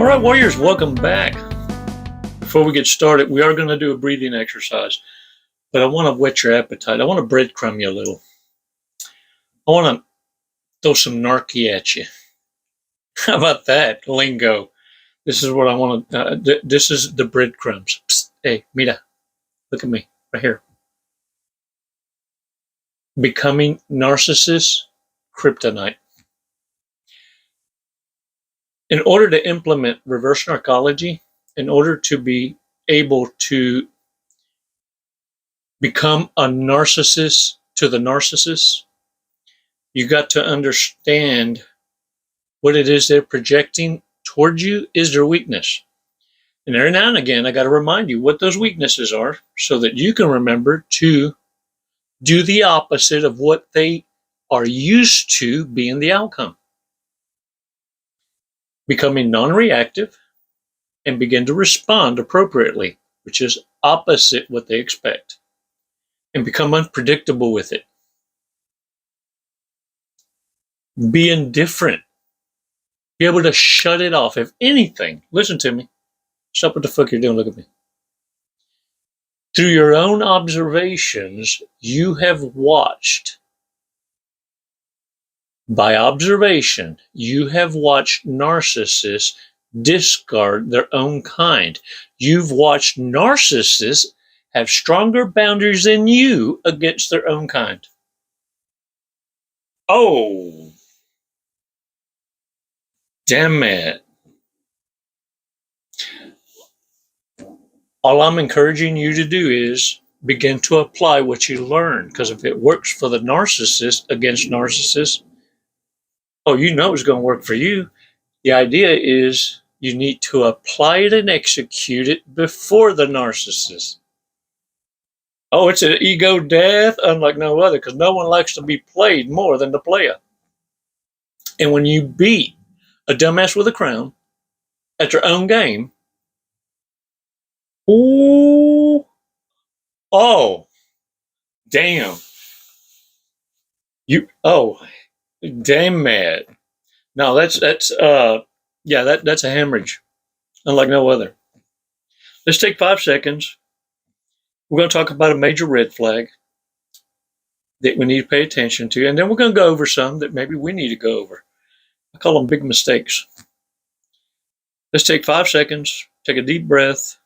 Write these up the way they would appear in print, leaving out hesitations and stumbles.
All right, warriors, welcome back. Before we get started, we are going to do a breathing exercise, but I want to whet your appetite. I want to breadcrumb you a little. I want to throw some narky at you. How about that lingo? This is what I want to, this is the breadcrumbs. Psst, hey, Mira, look at me right here. Becoming Narcissist, KRYPTONITE. In order to implement reverse narcology, in order to be able to become a narcissist to the narcissist, you got to understand what it is they're projecting towards you is their weakness. And every now and again, I got to remind you what those weaknesses are so that you can remember to do the opposite of what they are used to being the outcome. Becoming non-reactive and begin to respond appropriately, which is opposite what they expect, and become unpredictable with it. Be indifferent. Be able to shut it off. If anything, listen to me. Stop what the fuck you're doing. Look at me. Through your own observations, you have watched. By observation, you have watched narcissists discard their own kind. You've watched narcissists have stronger boundaries than you against their own kind. Oh, damn it. All I'm encouraging you to do is begin to apply what you learn, because if it works for the narcissist against narcissists, oh, you know it's going to work for you. The idea is you need to apply it and execute it before the narcissist. Oh, it's an ego death unlike no other, because no one likes to be played more than the player. And when you beat a dumbass with a crown at your own game, ooh, oh, damn. Damn mad. No, that's a hemorrhage, unlike no other. Let's take 5 seconds. We're going to talk about a major red flag that we need to pay attention to, and then we're going to go over some that maybe we need to go over. I call them big mistakes. Let's take 5 seconds, take a deep breath.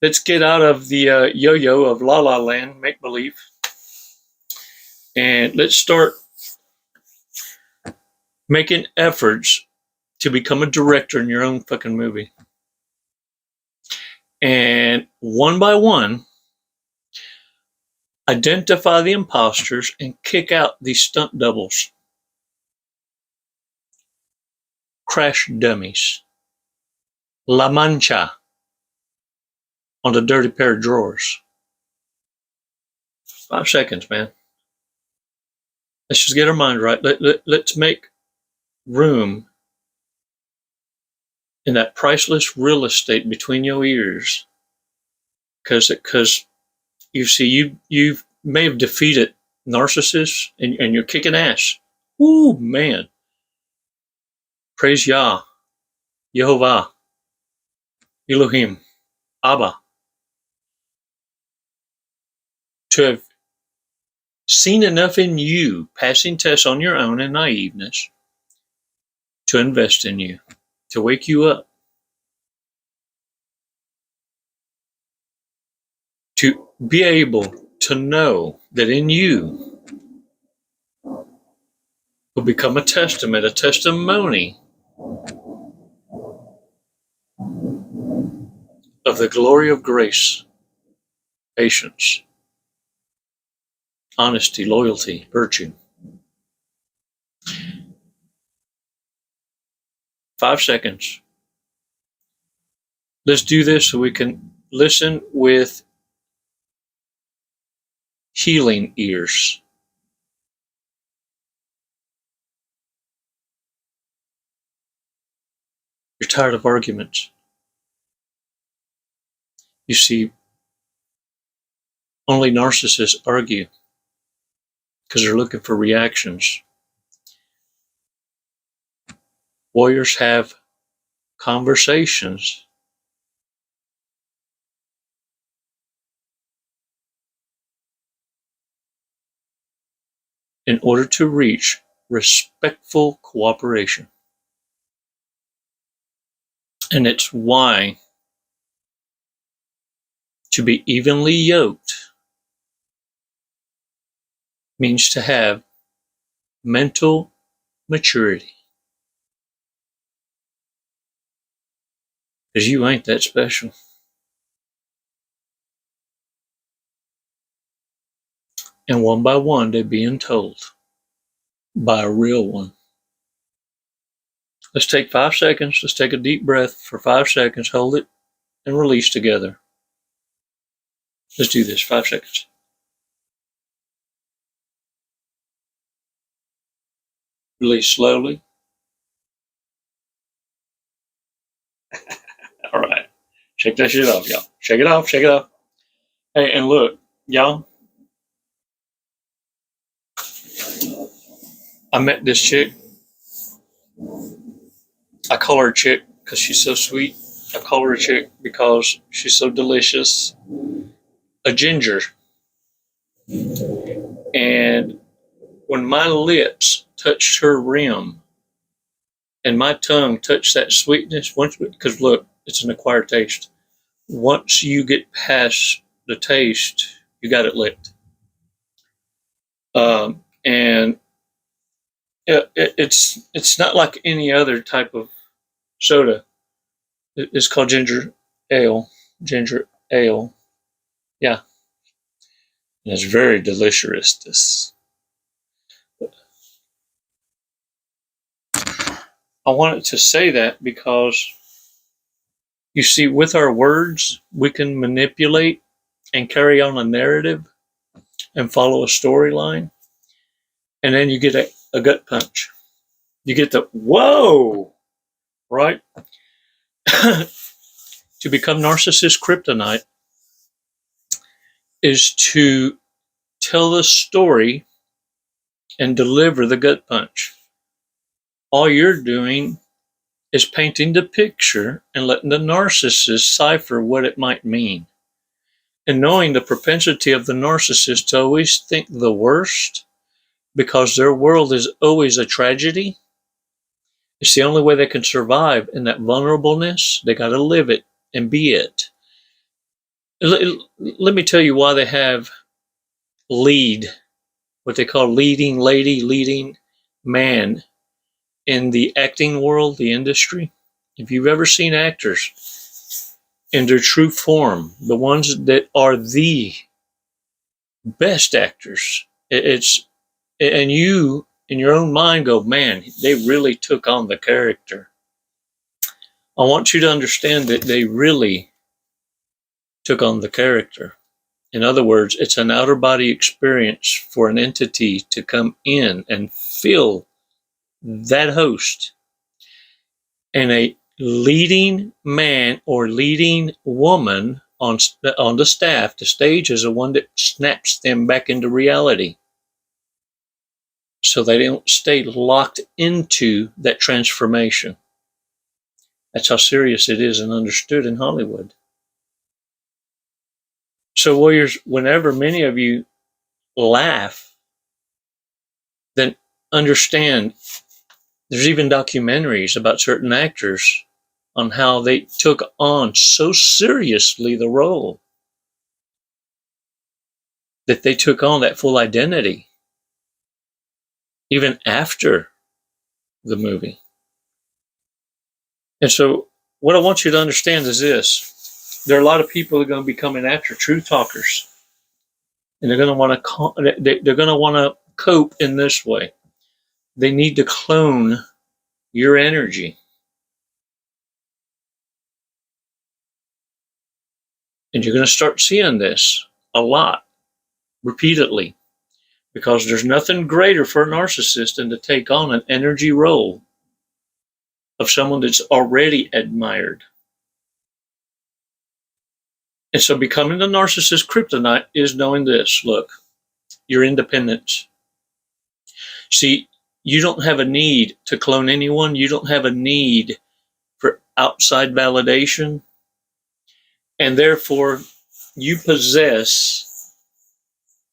Let's get out of the yo-yo of la la land, make believe, and let's start making efforts to become a director in your own fucking movie. And one by one, identify the imposters and kick out these stunt doubles, crash dummies, La Mancha on the dirty pair of drawers. 5 seconds, man. Let's just get our mind right. Let's make room in that priceless real estate between your ears, because you see, you may have defeated narcissists and you're kicking ass. Ooh, man. Praise Yah, Yehovah, Elohim, Abba. To have seen enough in you, passing tests on your own and naiveness, to invest in you, to wake you up, to be able to know that in you will become a testament, a testimony of the glory of grace, patience, honesty, loyalty, virtue. 5 seconds. Let's do this so we can listen with healing ears. You're tired of arguments. You see, only narcissists argue because they're looking for reactions. Warriors have conversations in order to reach respectful cooperation. And it's why to be evenly yoked means to have mental maturity. Because you ain't that special. And one by one, they're being told by a real one. Let's take 5 seconds. Let's take a deep breath for 5 seconds. Hold it and release together. Let's do this. 5 seconds. Release slowly. All right. Shake that shit off, y'all. Shake it off. Shake it off. Hey, and look, y'all. I met this chick. I call her a chick because she's so sweet. I call her a chick because she's so delicious. A ginger. And when my lips touched her rim and my tongue touched that sweetness, because look, it's an acquired taste. Once you get past the taste, you got it licked. And it's not like any other type of soda. It's called ginger ale. Ginger ale. Yeah. And it's very delicious. I wanted to say that because, you see, with our words, we can manipulate and carry on a narrative and follow a storyline. And then you get a gut punch. You get the, whoa, right? To become narcissist kryptonite is to tell the story and deliver the gut punch. All you're doing is painting the picture and letting the narcissist cipher what it might mean. And knowing the propensity of the narcissist to always think the worst, because their world is always a tragedy. It's the only way they can survive in that vulnerableness. They got to live it and be it. Let me tell you why they have lead, what they call leading lady, leading man in the acting world, the industry. If you've ever seen actors in their true form, the ones that are the best actors, and you in your own mind go, man, they really took on the character. I want you to understand that they really took on the character. In other words, it's an outer body experience for an entity to come in and fill that host. And a leading man or leading woman on the staff, the stage, is the one that snaps them back into reality. So they don't stay locked into that transformation. That's how serious it is and understood in Hollywood. So warriors, whenever many of you laugh, then understand there's even documentaries about certain actors on how they took on so seriously the role that they took on that full identity even after the movie. And so what I want you to understand is this. There are a lot of people that are going to be coming after truth talkers. And they're going to want to cope in this way. They need to clone your energy. And you're going to start seeing this a lot, repeatedly, because there's nothing greater for a narcissist than to take on an energy role of someone that's already admired. And so becoming the narcissist kryptonite is knowing this. Look, your independence. See, you don't have a need to clone anyone. You don't have a need for outside validation, and therefore you possess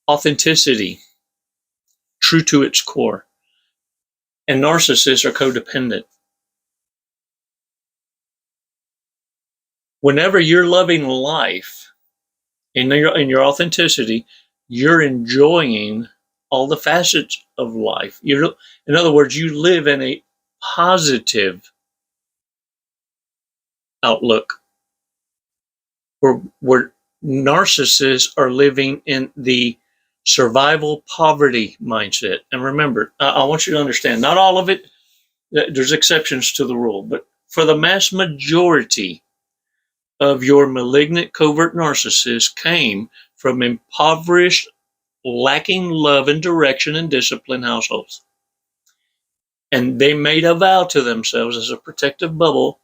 authenticity, true to its core. And narcissists are codependent. Whenever you're loving life in your authenticity, you're enjoying all the facets of life. In other words, you live in a positive outlook, where narcissists are living in the survival poverty mindset. And remember, I want you to understand, not all of it, there's exceptions to the rule, but for the mass majority of your malignant covert narcissists came from impoverished, lacking love and direction and discipline households. And they made a vow to themselves as a protective bubble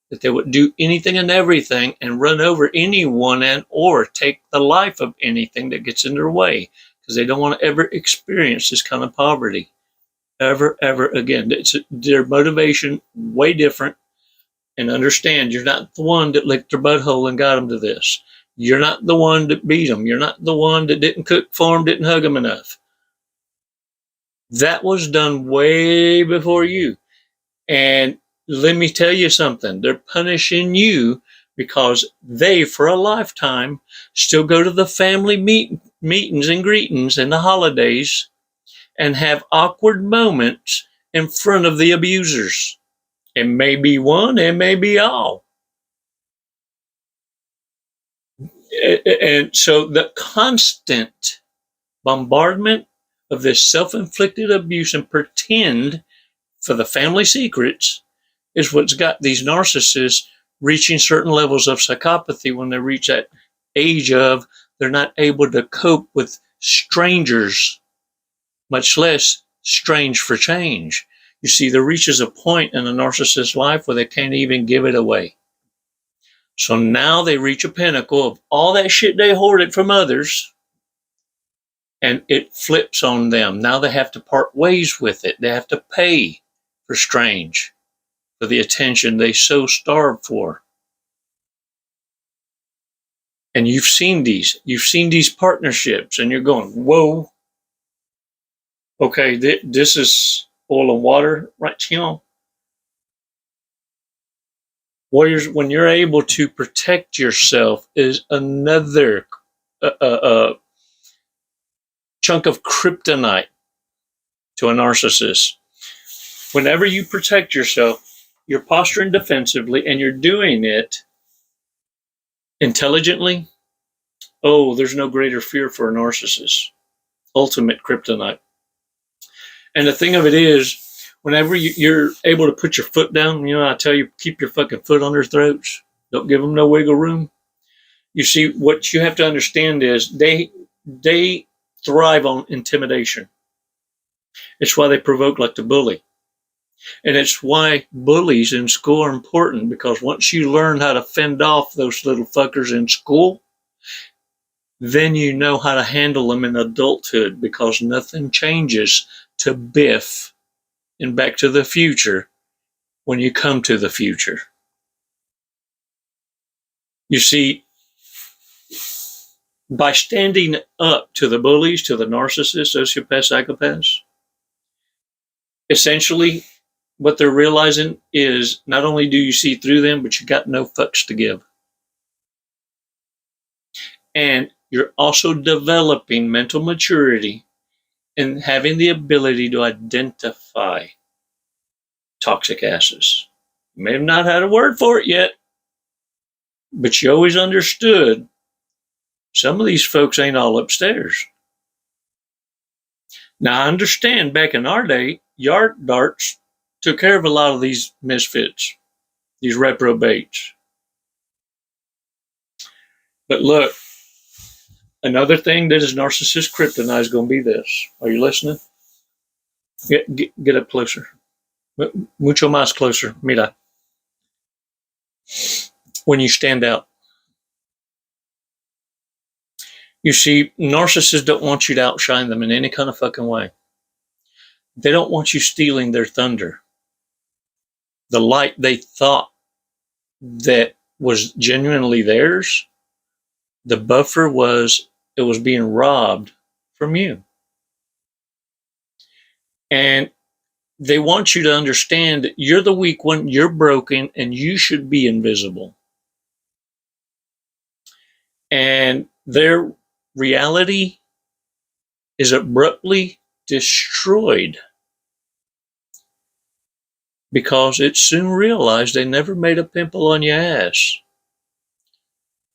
that they would do anything and everything and run over anyone and or take the life of anything that gets in their way, because they don't want to ever experience this kind of poverty ever again. It's their motivation way different. And understand, you're not the one that licked their butthole and got them to this. You're not the one that beat them. You're not the one that didn't cook for them, didn't hug them enough. That was done way before you. And let me tell you something. They're punishing you because they, for a lifetime, still go to the family meetings and greetings and the holidays and have awkward moments in front of the abusers. It may be one, it may be all. And so the constant bombardment of this self-inflicted abuse and pretend for the family secrets is what's got these narcissists reaching certain levels of psychopathy when they reach that age of they're not able to cope with strangers, much less strange for change. You see, there reaches a point in a narcissist's life where they can't even give it away. So now they reach a pinnacle of all that shit they hoarded from others, and it flips on them. Now they have to part ways with it. They have to pay for strange, for the attention they so starve for. And you've seen these partnerships, and you're going, whoa, okay, this is oil and water right here. Warriors, when you're able to protect yourself is another chunk of kryptonite to a narcissist. Whenever you protect yourself, you're posturing defensively and you're doing it intelligently. Oh, there's no greater fear for a narcissist. Ultimate kryptonite. And the thing of it is, whenever you're able to put your foot down, I tell you, keep your fucking foot on their throats. Don't give them no wiggle room. You see, what you have to understand is they thrive on intimidation. It's why they provoke like the bully. And it's why bullies in school are important, because once you learn how to fend off those little fuckers in school, then you know how to handle them in adulthood, because nothing changes to Biff in Back to the Future when you come to the future. You see, by standing up to the bullies, to the narcissists, sociopaths, psychopaths, essentially what they're realizing is not only do you see through them, but you got no fucks to give. And you're also developing mental maturity and having the ability to identify toxic asses. You may have not had a word for it yet, but you always understood some of these folks ain't all upstairs. Now, I understand back in our day, yard darts took care of a lot of these misfits, these reprobates. But look, another thing that is narcissist kryptonite is going to be this. Are you listening? Get up closer. Mucho más closer. Mira. When you stand out. You see, narcissists don't want you to outshine them in any kind of fucking way. They don't want you stealing their thunder. The light they thought that was genuinely theirs. The buffer was, it was being robbed from you. And they want you to understand that you're the weak one, you're broken, and you should be invisible. And their reality is abruptly destroyed because it's soon realized they never made a pimple on your ass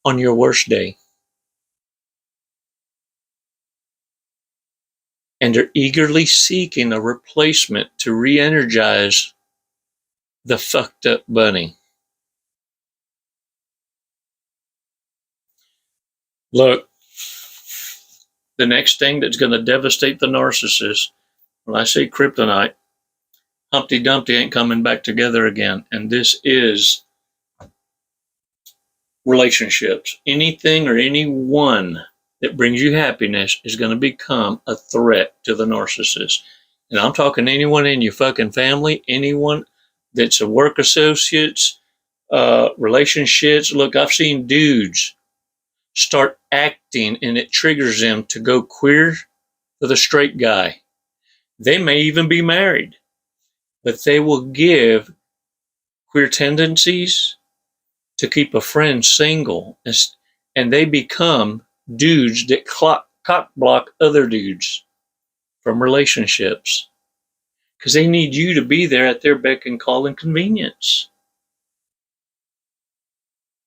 on your worst day. And they're eagerly seeking a replacement to re-energize the fucked up bunny. Look, the next thing that's going to devastate the narcissist, when I say kryptonite, Humpty Dumpty ain't coming back together again. And this is relationships. Anything or anyone that brings you happiness is going to become a threat to the narcissist. And I'm talking anyone in your fucking family, anyone that's a work associates, relationships. Look, I've seen dudes start acting and it triggers them to go queer for the straight guy. They may even be married, but they will give queer tendencies to keep a friend single, and they become dudes that cock block other dudes from relationships because they need you to be there at their beck and call and convenience.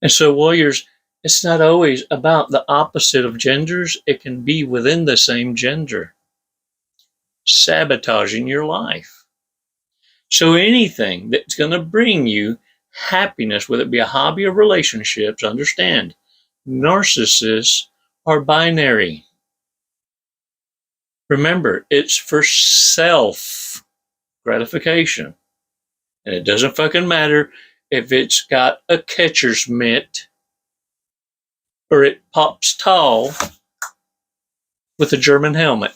And so, warriors, it's not always about the opposite of genders. It can be within the same gender, sabotaging your life. So anything that's going to bring you happiness, whether it be a hobby or relationships, understand, narcissists are binary. Remember, it's for self gratification. And it doesn't fucking matter if it's got a catcher's mitt or it pops tall with a German helmet.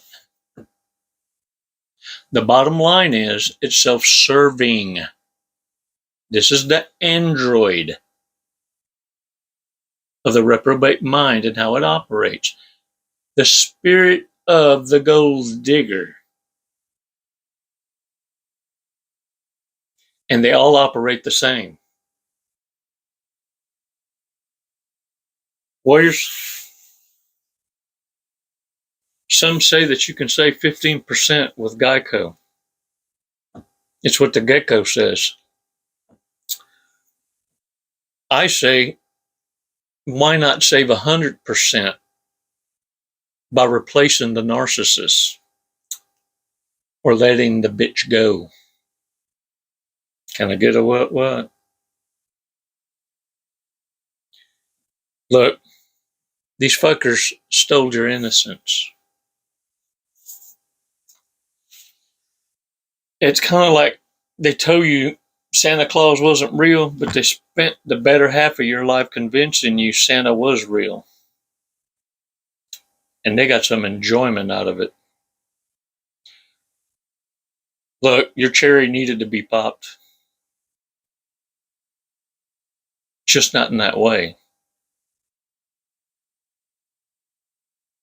The bottom line is it's self-serving. This is the android of the reprobate mind and how it operates. The spirit of the gold digger. And they all operate the same. Warriors, some say that you can save 15% with Geico. It's what the gecko says. I say, why not save 100% by replacing the narcissist or letting the bitch go? Can I get a what? Look, these fuckers stole your innocence. It's kind of like they told you Santa Claus wasn't real, but they spent the better half of your life convincing you Santa was real. And they got some enjoyment out of it. Look, your cherry needed to be popped. Just not in that way.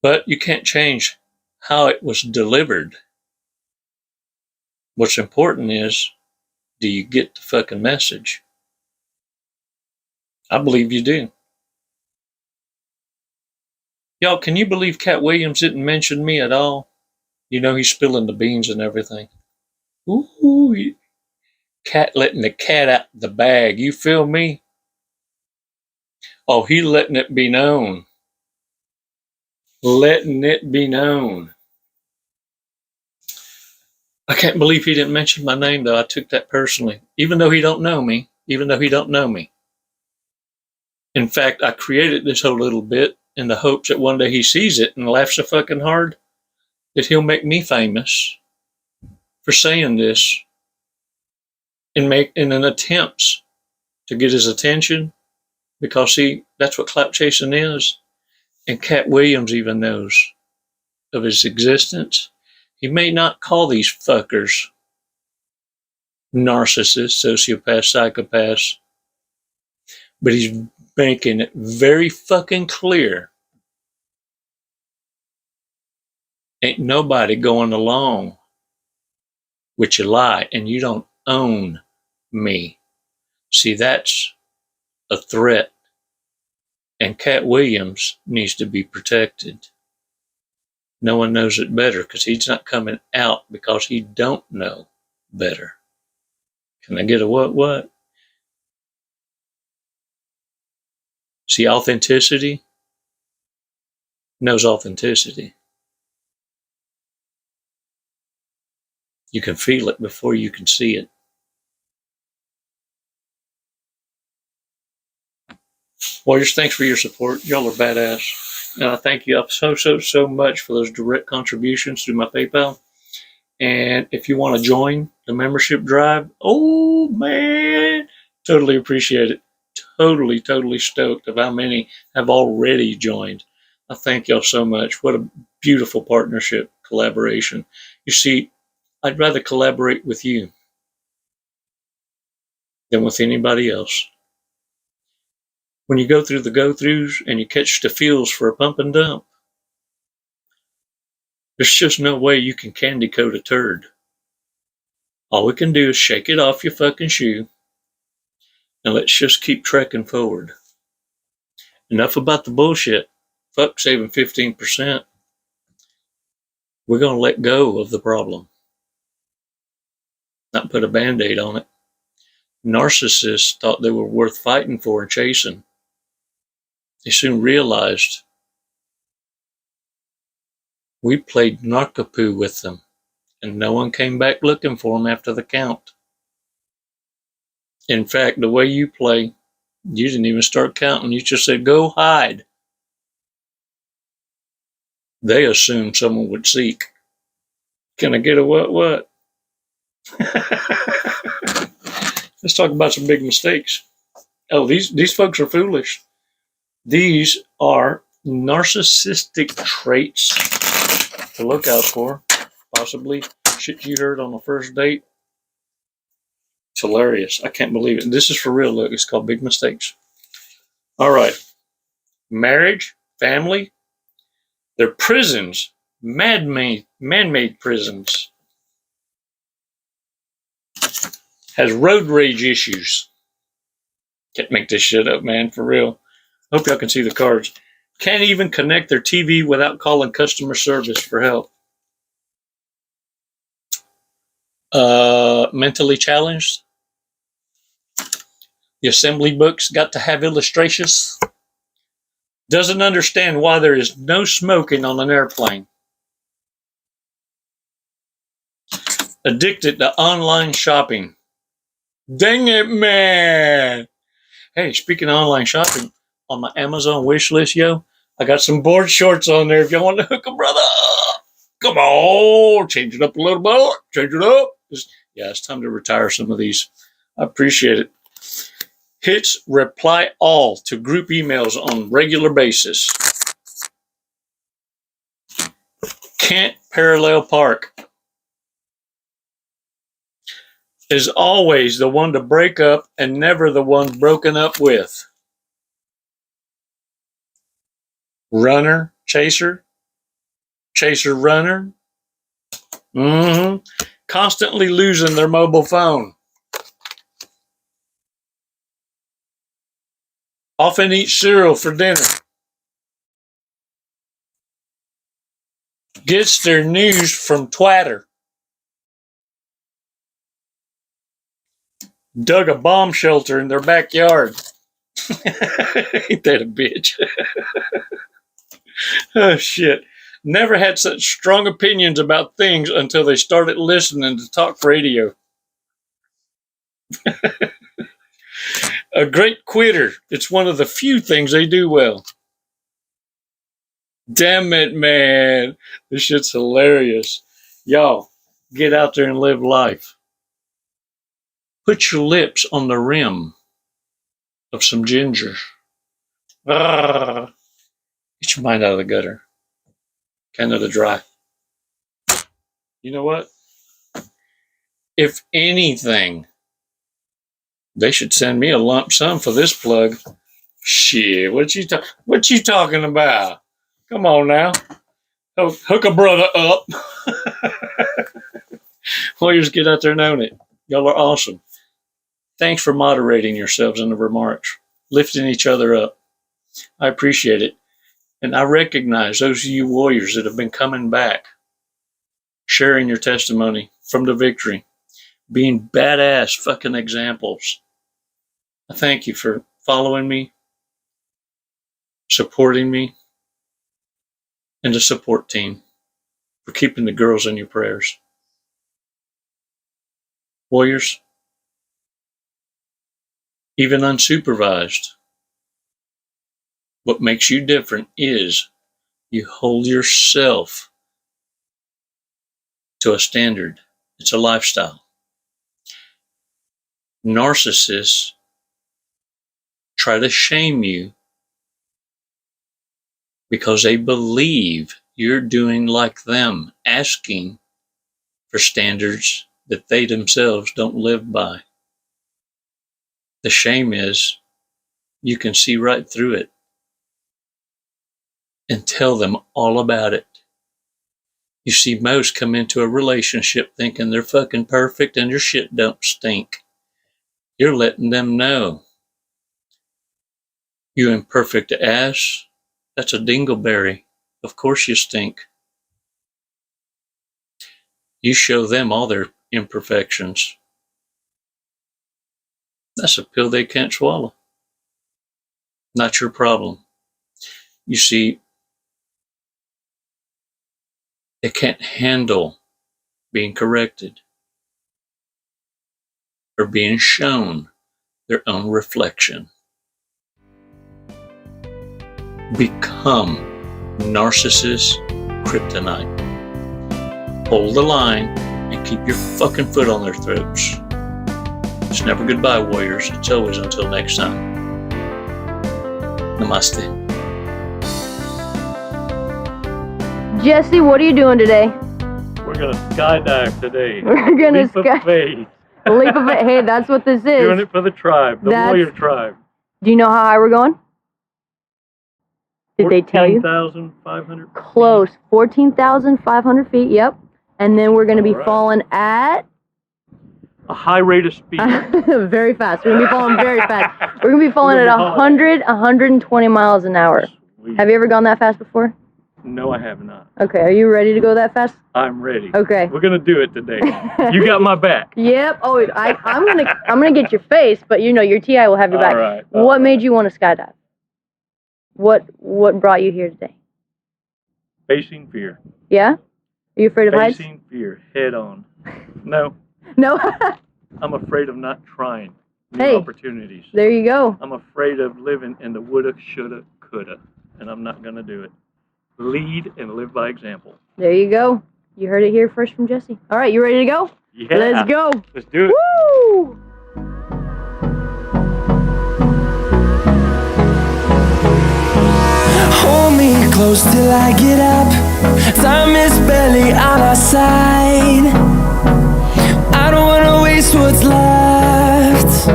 But you can't change how it was delivered. What's important is, do you get the fucking message? I believe you do. Y'all, can you believe Cat Williams didn't mention me at all? You know he's spilling the beans and everything. Ooh, Cat letting the cat out the bag. You feel me? Oh, he letting it be known. Letting it be known. I can't believe he didn't mention my name, though. I took that personally. Even though he don't know me. In fact, I created this whole little bit in the hopes that one day he sees it and laughs so fucking hard that he'll make me famous for saying this in an attempt to get his attention, because see, that's what clout chasing is. And Cat Williams even knows of his existence. He may not call these fuckers narcissists, sociopaths, psychopaths, But he's making it very fucking clear. Ain't nobody going along with your lie, and you don't own me. See, that's a threat. And Cat Williams needs to be protected. No one knows it better because he's not coming out because he don't know better. Can I get a what? See, authenticity knows authenticity. You can feel it before you can see it. Warriors, thanks for your support. Y'all are badass. And I thank you so much for those direct contributions through my PayPal. And if you want to join the membership drive, oh man, totally appreciate it. Totally stoked of how many have already joined. I thank y'all so much. What a beautiful partnership, collaboration. You see, I'd rather collaborate with you than with anybody else. When you go through the go-throughs and you catch the feels for a pump and dump, there's just no way you can candy coat a turd. All we can do is shake it off your fucking shoe and let's just keep trekking forward. Enough about the bullshit. Fuck saving 15%. We're going to let go of the problem, not put a Band-Aid on it. Narcissists thought they were worth fighting for and chasing. They soon realized we played knockapoo with them, and no one came back looking for them after the count. In fact, the way you play, you didn't even start counting. You just said, go hide. They assumed someone would seek. Can I get a what? Let's talk about some big mistakes. Oh, these folks are foolish. These are narcissistic traits to look out for. Possibly shit you heard on the first date. It's hilarious. I can't believe it. This is for real. Look, it's called Big Mistakes. All right. Marriage, family, they're prisons, man-made prisons. Has road rage issues. Can't make this shit up, man, for real. Hope y'all can see the cards. Can't even connect their TV without calling customer service for help. Mentally challenged. The assembly books got to have illustrations. Doesn't understand why there is no smoking on an airplane. Addicted to online shopping. Dang it, man. Hey, speaking of online shopping, on my Amazon wish list, yo, I got some board shorts on there if y'all want to hook them, brother. Come on, change it up a little bit. Change it up. It's time to retire some of these. I appreciate it. Hits reply all to group emails on regular basis. Can't parallel park. Is always the one to break up and never the one broken up with. Runner, chaser, chaser, runner. Constantly losing their mobile phone. Often eat cereal for dinner. Gets their news from Twitter. Dug a bomb shelter in their backyard. Ain't that a bitch? Oh, shit. Never had such strong opinions about things until they started listening to talk radio. A great quitter. It's one of the few things they do well. Damn it, man. This shit's hilarious. Y'all, get out there and live life. Put your lips on the rim of some ginger. Get your mind out of the gutter. Canada Dry. You know what? If anything They should send me a lump sum for this plug. Shit, what you talking about? Come on now. Hook a brother up. Warriors, get out there and own it. Y'all are awesome. Thanks for moderating yourselves in the remarks, lifting each other up. I appreciate it. And I recognize those of you warriors that have been coming back, sharing your testimony from the victory, being badass fucking examples. I thank you for following me, supporting me, and the support team for keeping the girls in your prayers. Warriors, even unsupervised, what makes you different is you hold yourself to a standard. It's a lifestyle. Narcissists try to shame you because they believe you're doing like them, asking for standards that they themselves don't live by. The shame is you can see right through it and tell them all about it. You see, most come into a relationship thinking they're fucking perfect and your shit don't stink. You're letting them know. You imperfect ass, that's a dingleberry. Of course you stink. You show them all their imperfections. That's a pill they can't swallow. Not your problem. You see, they can't handle being corrected or being shown their own reflection. Become narcissist kryptonite. Hold the line and keep your fucking foot on their throats. It's never goodbye, warriors. It's always until next time. Namaste. Jesse, what are you doing today? We're going to skydive today. We're going to Leap of faith. Leap of faith. Hey, that's what this is. Doing it for the tribe, the warrior tribe. Do you know how high we're going? Did they tell you? 14,500 feet. Close. 14,500 feet, yep. And then we're going to be falling at... a high rate of speed. Very fast. We're going to be falling very fast. We're going to be falling at 120 miles an hour. Sweet. Have you ever gone that fast before? No, I have not. Okay, are you ready to go that fast? I'm ready. Okay. We're going to do it today. You got my back. Yep. Oh, I'm gonna get your face, but you know your TI will have your back. All right. What made you want to skydive? What brought you here today? Facing fear. Yeah? Are you afraid of heights? Facing fear head on. No. No. I'm afraid of not trying new Hey, opportunities. There you go. I'm afraid of living in the woulda, shoulda, coulda, and I'm not going to do it. Lead and live by example. There you go. You heard it here first from Jesse. All right, you ready to go? Yeah. Let's go. Let's do it. Woo! Hold me close till I get up. Time is barely on our side. I don't wanna waste what's left.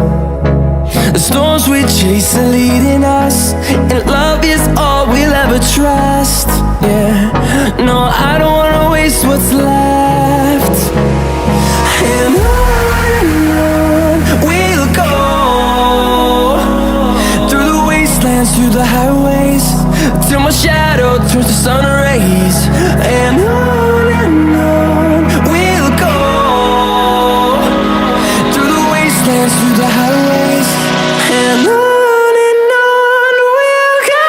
The storms we chase are leading us, and love is all we'll ever trust. Yeah, no, I don't wanna waste what's left. And on we'll go, through the wastelands, through the highways, till my shadow turns to sun rays. And on we'll go, through the wastelands, through the highways, and on we'll go.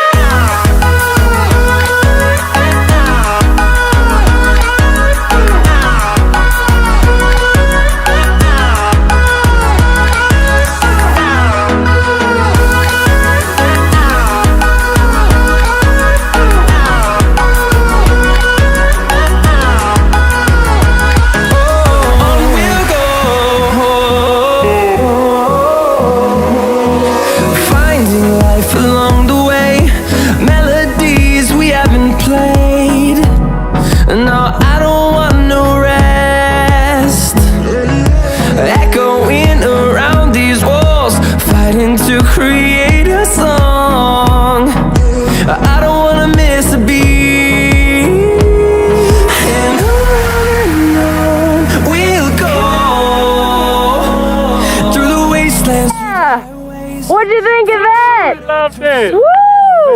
What'd you think of that? Loved it. Woo!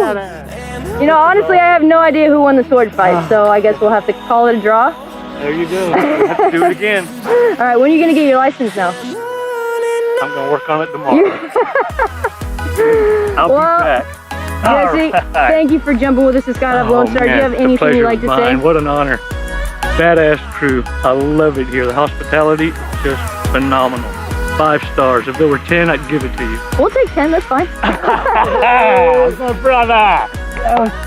Badass. You know, honestly, I have no idea who won the sword fight, so I guess we'll have to call it a draw. There you go. We'll have to do it again. All right, when are you gonna get your license now? I'm gonna work on it tomorrow. I'll Well, be back. Jesse, All right. thank you for jumping with us to Skydive Lone Star. Do you man, have the anything pleasure you'd like is to say? mine. What an honor. Badass crew. I love it here. The hospitality, just phenomenal. 5 stars. If there were 10, I'd give it to you. We'll take 10, that's fine. My brother.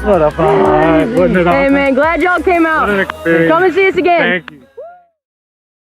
What a fun ride. Wasn't it awesome? Hey man, glad y'all came out. What an experience. Come and see us again. Thank you.